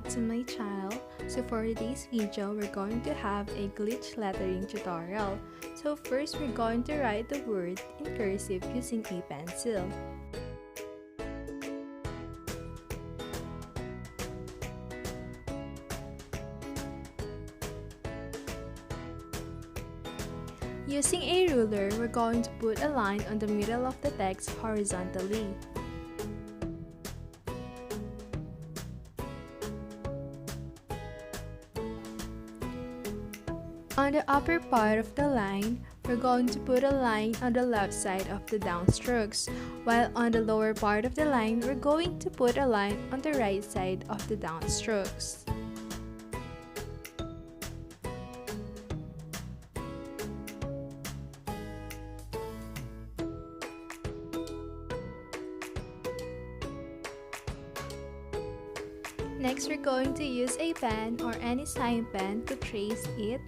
back to my channel. So for today's video, we're going to have a glitch lettering tutorial. So first, we're going to write the word in cursive using a pencil. Using a ruler, we're going to put a line on the middle of the text horizontally. On the upper part of the line, we're going to put a line on the left side of the downstrokes, while on the lower part of the line, we're going to put a line on the right side of the downstrokes. Next, we're going to use a pen or any sign pen to trace it.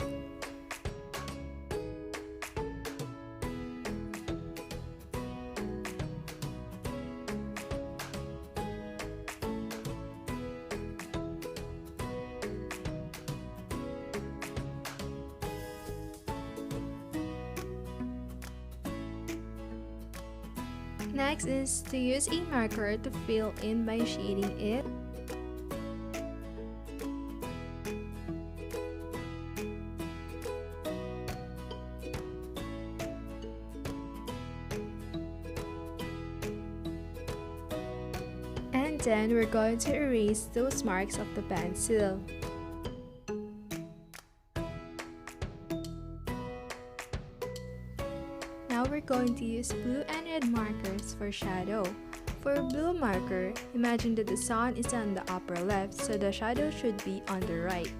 Next is to use a marker to fill in by shading it. And then we're going to erase those marks of the pencil. Now we're going to use blue and red markers for shadow. For blue marker, imagine that the sun is on the upper left, so the shadow should be on the right.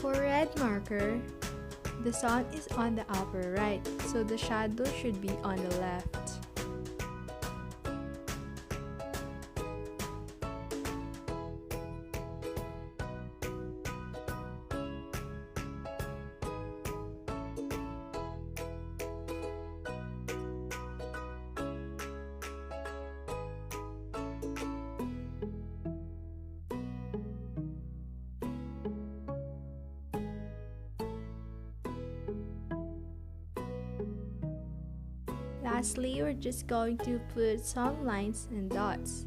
For red marker, the sun is on the upper right, so the shadow should be on the left. Lastly, we're just going to put some lines and dots.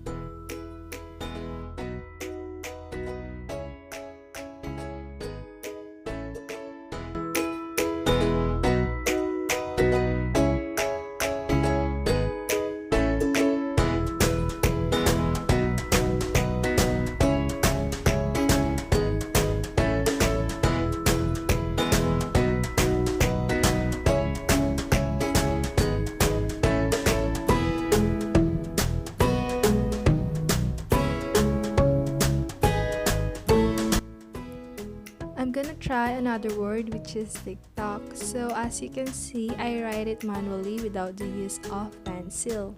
I'm gonna try another word, which is TikTok. So as you can see, I write it manually without the use of pencil.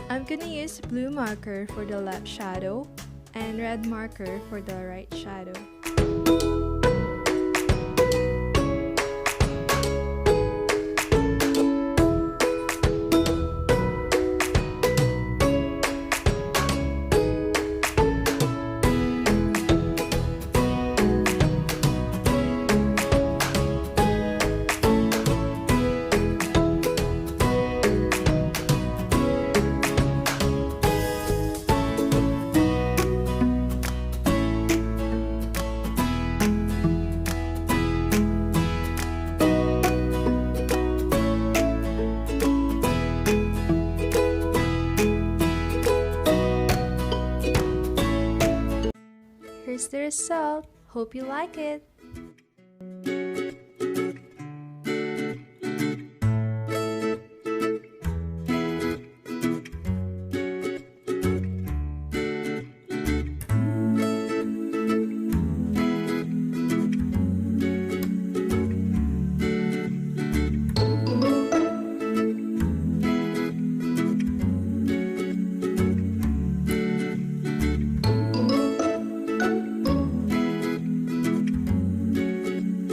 I'm gonna use blue marker for the left shadow and red marker for the right shadow. Here's the result. Hope you like it.